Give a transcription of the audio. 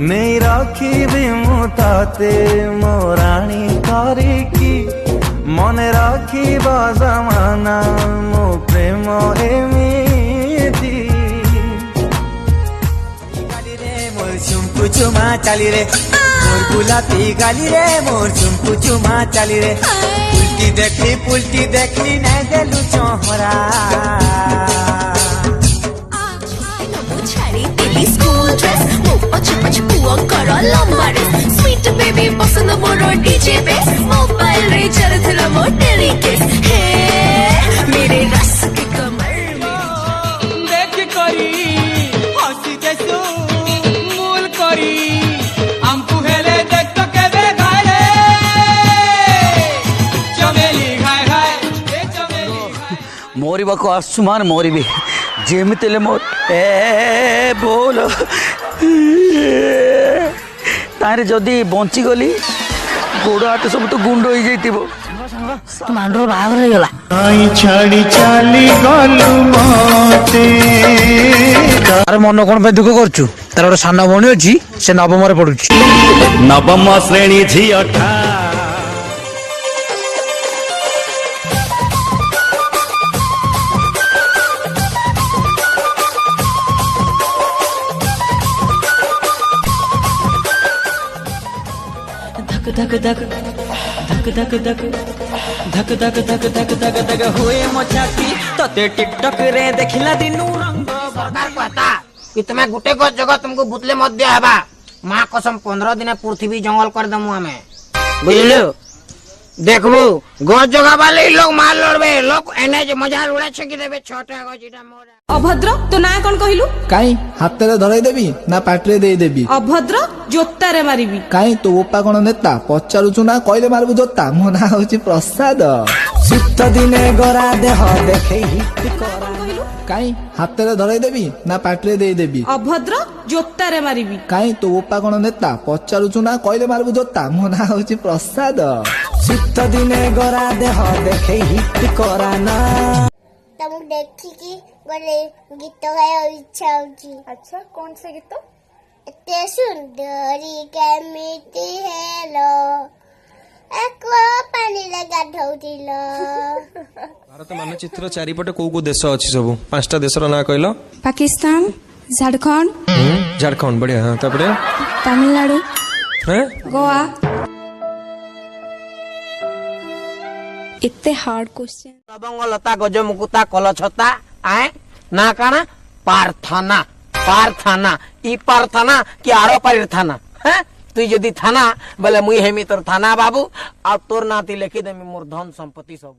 नहीं रखी मुते मोराणी करिकी मन रखा जमाना मो प्रेम एमिति मोर चुमकु चुमा चली रे मोर गुलाबी गाली रे मोर चुमकु चुमा चली रे पुलटी देखली नहीं देलु चोहरा स्कूल ड्रेस मो पछ पछ पुआ करा लंबा ड्रेस स्वीट बेबी पसंद मोर डीजे बेस मोबाइल रे चलथला मो डेलिकेट हे मेरे रस के कमर में देख करी हसी देसु मूल करी हमकु हेले देख तो केबे घाले चमेली घाय घाय ए चमेली मोरी बको आसुमान मोरी भी जेमिति ले मोर ए बोल तारे जदि बंची गली गोड़ हाथ सब तो गुंड हो जाइतिबो मांडर बाहर हो गला आई छाड़ी चाली गलु मते अरे मन कोन पे दुख करछु तार गोटे सान भणी अछि से नवम रे पढुछि नवम श्रेणी झियठा धक धक धक धक धक धक धक धक धक धक धक हुए मो छाती तते टिकटॉक रे देखिला दिनु रंग सरकार कहता कि तुम्हें गुटे गज जगह तुमको बुतले मत दिया हबा माँ कसम 15 दिन पृथ्वी जंगल कर दमु हमें बुझलो देखबो गज जगह वाले लोग मार लड़बे लोग एने जे मजा उड़ा छकी देबे छोटा गजिटा मोरा अभद्र तो ना कौन कहलु काई हाथ रे धरई देबी ना पाटरे दे देबी अभद्र जोता रे मारिबी काई तो ओपा कोन नेता पचारुछु ना कहले मारबु जोता मो ना होची प्रसाद शीत दिने गरा देह देखे हिट करा काई हाथ रे धरई देबी ना पाटरे दे देबी अभद्र जोता रे मारिबी काई तो ओपा कोन नेता पचारुछु ना कहले मारबु जोता मो ना होची प्रसाद शीत दिने गरा देह देखे हिट करा ना तुम देखिकी गोटे गीत गाया इच्छा होची। अच्छा कौन से गीत एते सुंदरी केमिति हेलो एको पानी ले गाधौतिलो भारत मानचित्र चारिपटे को देश अछि सब पांचटा देशर ना कहलो पाकिस्तान झारखंड झारखंड बढ़िया हां तापरे तमिलनाडु हैं गोवा इतने हार्ड क्वेश्चन लबंग लता गज मुकुता कल छता आए ना काना पार्थना पार्थना ई पार्थना कि आरो पार थाना हैं तू जदी थाना बोले मुई हेमी तोर थाना बाबू आ तोर नाती लिखि देमी मोर धन संपत्ति सब।